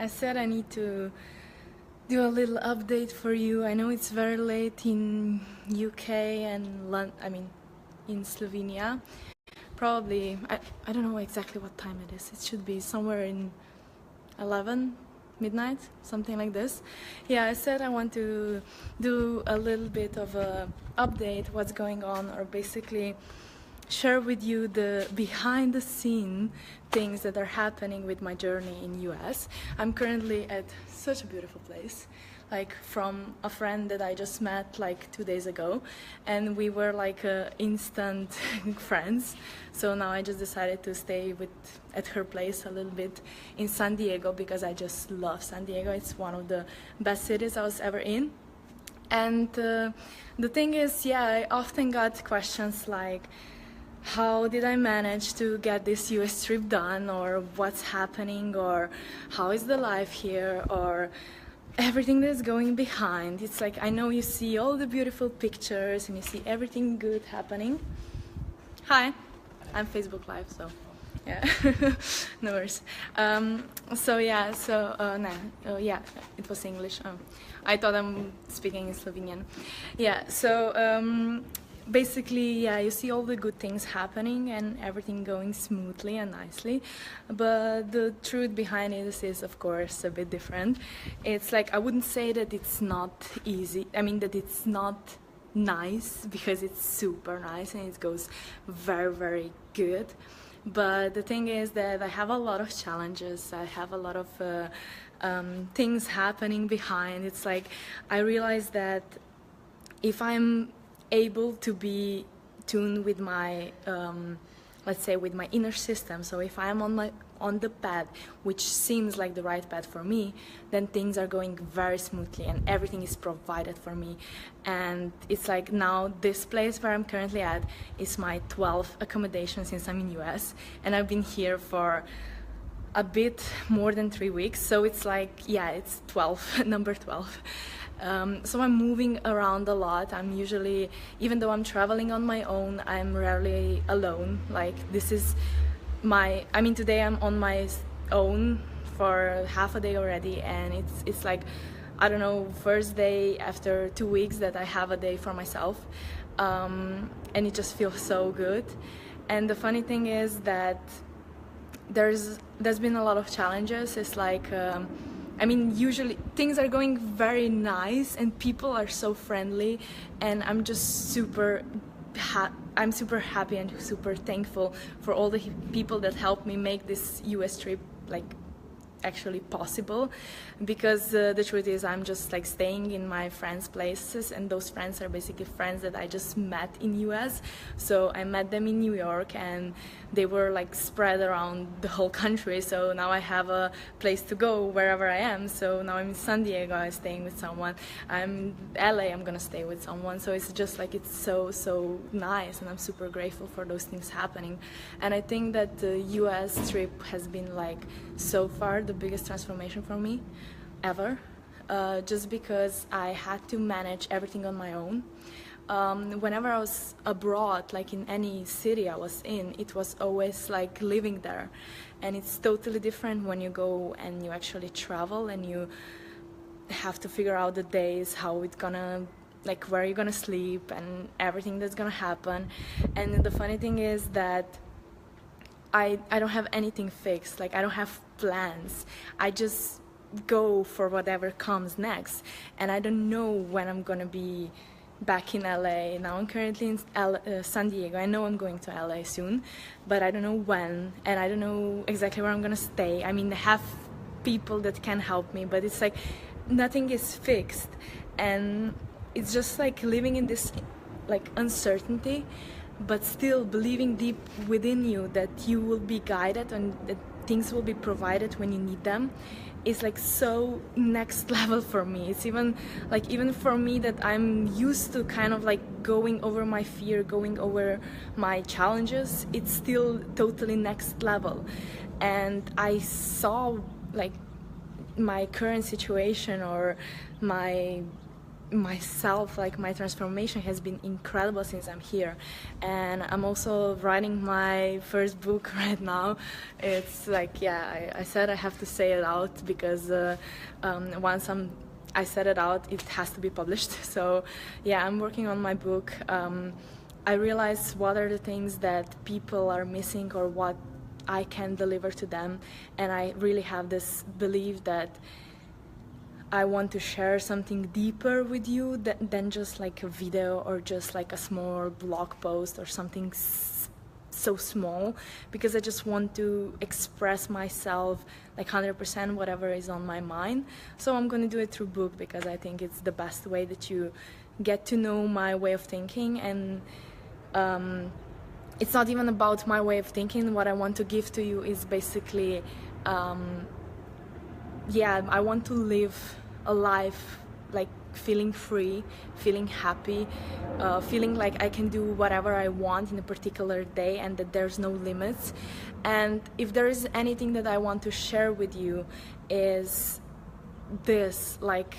I said I need to do a little update for you. I know it's very late in UK and in Slovenia. Probably, I don't know exactly what time it is. It should be somewhere in 11 midnight, something like this. Yeah, I said I want to do a little bit of a update what's going on, or basically share with you the behind the scene things that are happening with my journey in US. I'm currently at such a beautiful place, like from a friend that I just met like 2 days ago, and we were like instant friends. So now I just decided to stay at her place a little bit in San Diego because I just love San Diego. It's one of the best cities I was ever in. And the thing is, yeah, I often got questions like, how did I manage to get this US trip done, or what's happening, or how is the life here, or everything that's going behind. It's like, I know you see all the beautiful pictures and you see everything good happening. Hi, I'm Facebook Live, so yeah, no worries. Yeah, it was English. I thought I'm speaking in Slovenian. Yeah, so basically, yeah, you see all the good things happening and everything going smoothly and nicely, but the truth behind it is of course a bit different. It's like, I wouldn't say that it's not easy, that it's not nice, because it's super nice and it goes very, very good. But the thing is that I have a lot of challenges, I have a lot of things happening behind. It's like, I realize that if I'm able to be tuned with my let's say with my inner system, so if I'm on the path which seems like the right path for me, then things are going very smoothly and everything is provided for me. And it's like, now this place where I'm currently at is my 12th accommodation since I'm in US, and I've been here for a bit more than 3 weeks, so it's like, yeah, it's 12 number 12. So I'm moving around a lot. I'm usually, even though I'm traveling on my own, I'm rarely alone. Like, this is today I'm on my own for half a day already, and it's like, I don't know, first day after 2 weeks that I have a day for myself, and it just feels so good. And the funny thing is that there's been a lot of challenges. It's like, usually things are going very nice and people are so friendly, and I'm just super happy and super thankful for all the people that helped me make this US trip like actually possible, because the truth is I'm just like staying in my friends' places, and those friends are basically friends that I just met in US. So I met them in New York and they were like spread around the whole country, so now I have a place to go wherever I am. So now I'm in San Diego, I'm staying with someone. I'm in LA, I'm gonna stay with someone. So it's just like, it's so nice, and I'm super grateful for those things happening. And I think that the US trip has been like, so far, the biggest transformation for me ever, just because I had to manage everything on my own. Whenever I was abroad, like in any city I was in, it was always like living there, and it's totally different when you go and you actually travel and you have to figure out the days, how it's gonna, like where you're gonna sleep and everything that's gonna happen. And the funny thing is that I don't have anything fixed, like I don't have plans. I just go for whatever comes next, and I don't know when I'm gonna be back in LA. Now I'm currently in San Diego. I know I'm going to LA soon, but I don't know when, and I don't know exactly where I'm gonna stay. I have people that can help me, but it's like nothing is fixed, and it's just like living in this like uncertainty, but still believing deep within you that you will be guided and that things will be provided when you need them, is like so next level for me. It's even for me that I'm used to kind of like going over my fear, going over my challenges, it's still totally next level. And I saw like my current situation, or my myself, like my transformation has been incredible since I'm here. And I'm also writing my first book right now. It's like, yeah, I said I have to say it out because once I said it out, it has to be published. So yeah, I'm working on my book. I realize what are the things that people are missing or what I can deliver to them, and I really have this belief that I want to share something deeper with you than just like a video or just like a small blog post or something so small, because I just want to express myself like 100% whatever is on my mind. So I'm going to do it through book because I think it's the best way that you get to know my way of thinking. And it's not even about my way of thinking. What I want to give to you is basically yeah, I want to live a life like feeling free, feeling happy, feeling like I can do whatever I want in a particular day and that there's no limits. And if there is anything that I want to share with you is this, like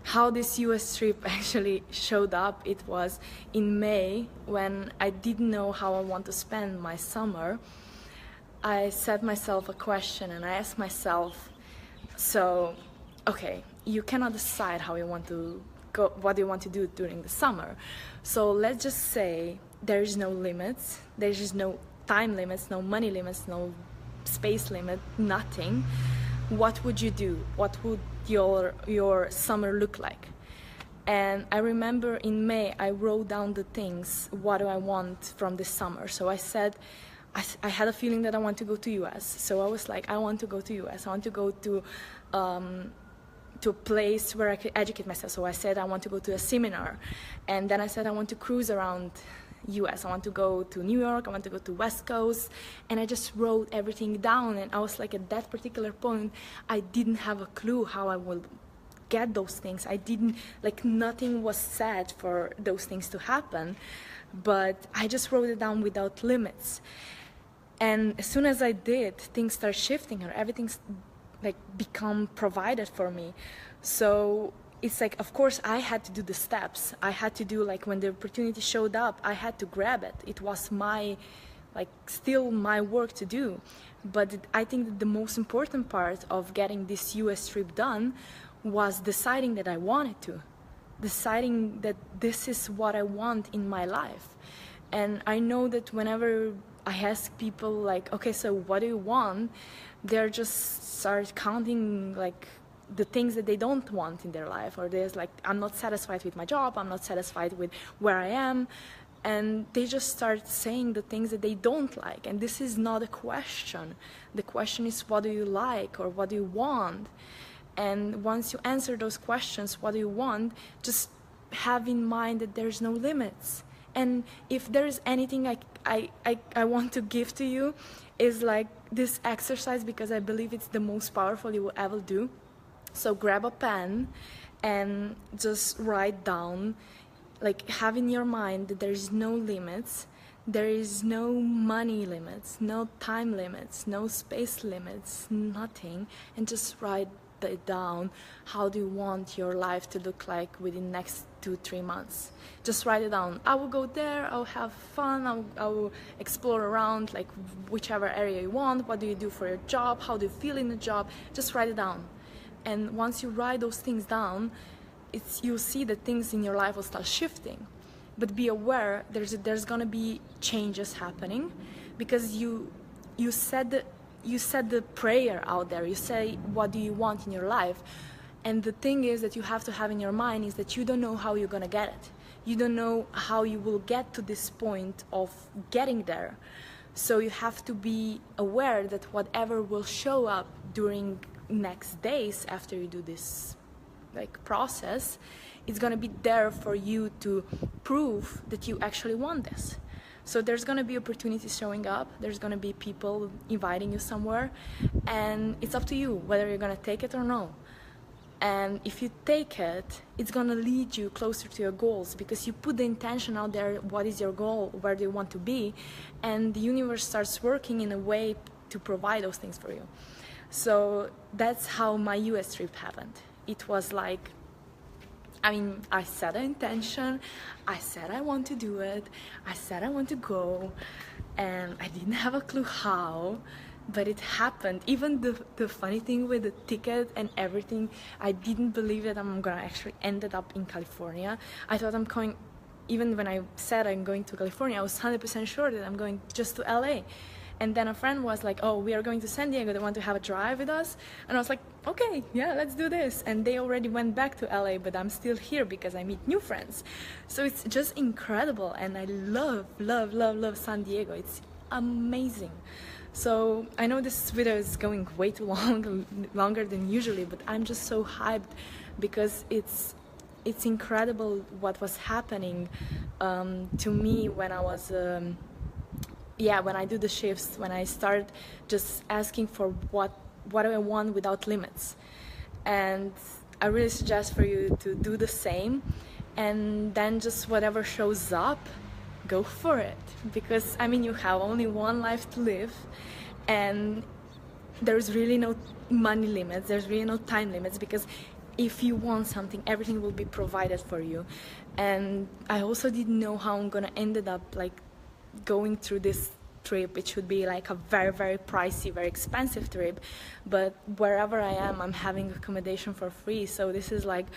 how this US trip actually showed up. It was in May when I didn't know how I want to spend my summer. I set myself a question and I asked myself, so okay, you cannot decide how you want to go, what you want to do during the summer. So let's just say there is no limits, there is no time limits, no money limits, no space limit, nothing. What would you do? What would your summer look like? And I remember in May I wrote down the things, what do I want from this summer. So I said, I had a feeling that I want to go to US. So I was like, I want to go to US. I want to go to a place where I could educate myself. So I said I want to go to a seminar. And then I said I want to cruise around US. I want to go to New York. I want to go to West Coast. And I just wrote everything down. And I was like, at that particular point, I didn't have a clue how I would get those things. I didn't, like, nothing was said for those things to happen. But I just wrote it down without limits. And as soon as I did, things start shifting and everything's like become provided for me. So it's like, of course I had to do the steps. I had to do, like, when the opportunity showed up, I had to grab it. It was my, like, still my work to do. But I think that the most important part of getting this US trip done was deciding that I wanted to. Deciding that this is what I want in my life. And I know that whenever I ask people, like, okay, so what do you want? They're just start counting, like, the things that they don't want in their life. Or there's like, I'm not satisfied with my job, I'm not satisfied with where I am. And they just start saying the things that they don't like. And this is not a question. The question is, what do you like or what do you want? And once you answer those questions, what do you want, just have in mind that there's no limits. And if there is anything I want to give to you, is like this exercise, because I believe it's the most powerful you will ever do. So grab a pen and just write down, like, have in your mind that there is no limits, there is no money limits, no time limits, no space limits, nothing, and just write it down. How do you want your life to look like within next 2-3 months? Just write it down. I will go there, I'll have fun, I will explore around, like, whichever area you want. What do you do for your job? How do you feel in the job? Just write it down. And once you write those things down, you'll see that things in your life will start shifting. But be aware, there's gonna be changes happening, because you said the prayer out there. You say, what do you want in your life? And the thing is that you have to have in your mind is that you don't know how you're gonna get it. You don't know how you will get to this point of getting there. So you have to be aware that whatever will show up during next days after you do this, like, process, it's gonna be there for you to prove that you actually want this. So there's gonna be opportunities showing up, there's gonna be people inviting you somewhere, and it's up to you whether you're gonna take it or no. And if you take it, it's gonna lead you closer to your goals, because you put the intention out there, what is your goal, where do you want to be, and the universe starts working in a way to provide those things for you. So that's how my US trip happened. It was like, I mean, I set an intention, I said I want to do it, I said I want to go, and I didn't have a clue how, but it happened. Even the funny thing with the ticket and everything, I didn't believe that I'm gonna actually ended up in California. I thought I'm going, even when I said I'm going to California, I was 100% sure that I'm going just to LA. And then a friend was like, oh, we are going to San Diego, they want to have a drive with us? And I was like, okay, yeah, let's do this. And they already went back to LA, but I'm still here because I meet new friends. So it's just incredible, and I love, love, love, love San Diego. It's amazing. So I know this video is going way too long, longer than usually, but I'm just so hyped because it's incredible what was happening to me when I was when I do the shifts, when I start just asking for what I want without limits. And I really suggest for you to do the same, and then just whatever shows up, go for it. Because I mean, you have only one life to live, and there's really no money limits, there's really no time limits, because if you want something, everything will be provided for you. And I also didn't know how I'm gonna ended up like going through this trip. It should be like a very, very pricey, very expensive trip, but wherever I am, I'm having accommodation for free. So this is like,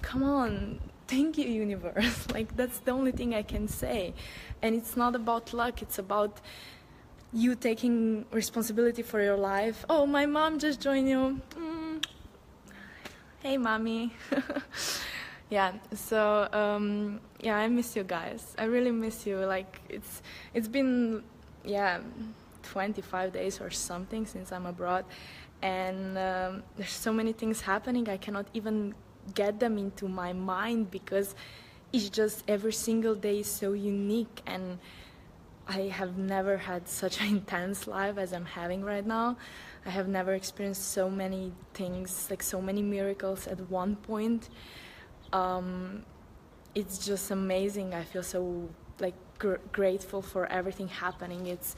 come on, thank you, universe. Like, that's the only thing I can say. And it's not about luck, it's about you taking responsibility for your life. Oh, my mom just joined you. Hey, mommy. Yeah, so yeah, I miss you guys. I really miss you. Like, it's been 25 days or something since I'm abroad, and there's so many things happening. I cannot even get them into my mind because it's just every single day is so unique, and I have never had such an intense life as I'm having right now. I have never experienced so many things, like so many miracles at one point. It's just amazing. I feel so like grateful for everything happening. It's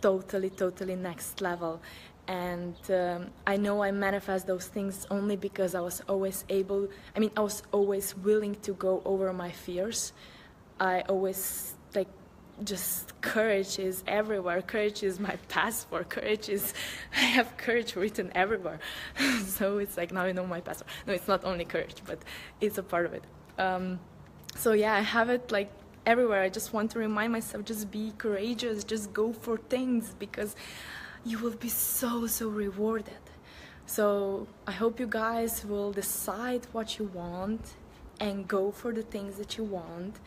totally next level, and I know I manifest those things only because I was always willing to go over my fears. I always like, just courage is everywhere. Courage is my passport. I have courage written everywhere. So it's like, now you know my passport. No, it's not only courage, but it's a part of it. So yeah, I have it like everywhere. I just want to remind myself, just be courageous, just go for things, because you will be so rewarded. So I hope you guys will decide what you want and go for the things that you want,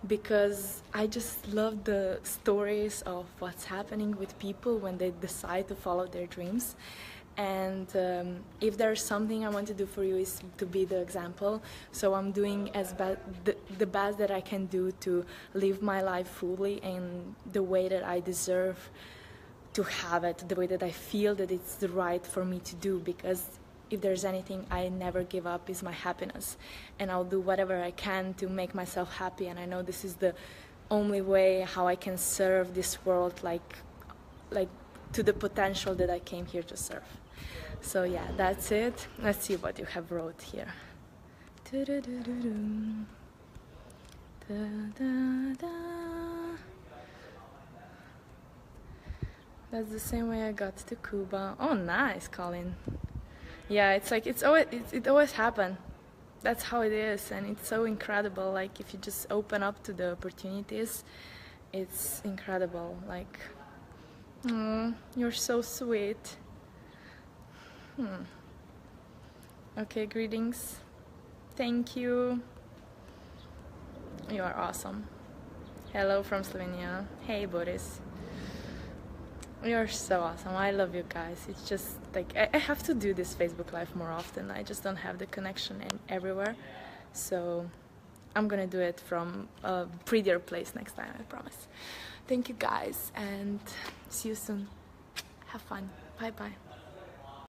because I just love the stories of what's happening with people when they decide to follow their dreams. And if there's something I want to do for you, is to be the example. So I'm doing the best that I can do to live my life fully and the way that I deserve to have it, the way that I feel that it's the right for me to do, because if there's anything I never give up is my happiness, and I'll do whatever I can to make myself happy. And I know this is the only way how I can serve this world like to the potential that I came here to serve. So yeah, that's it. Let's see what you have wrote here. That's the same way I got to Cuba. Oh, nice, Colin. Yeah, it's like it always happened. That's how it is, and it's so incredible. Like, if you just open up to the opportunities, it's incredible. Like, you're so sweet. Okay, greetings. Thank you. You are awesome. Hello from Slovenia. Hey, Boris. You're so awesome. I love you guys. It's just like I have to do this Facebook Live more often. I just don't have the connection everywhere. So I'm gonna do it from a prettier place next time, I promise. Thank you guys, and see you soon. Have fun. Bye bye.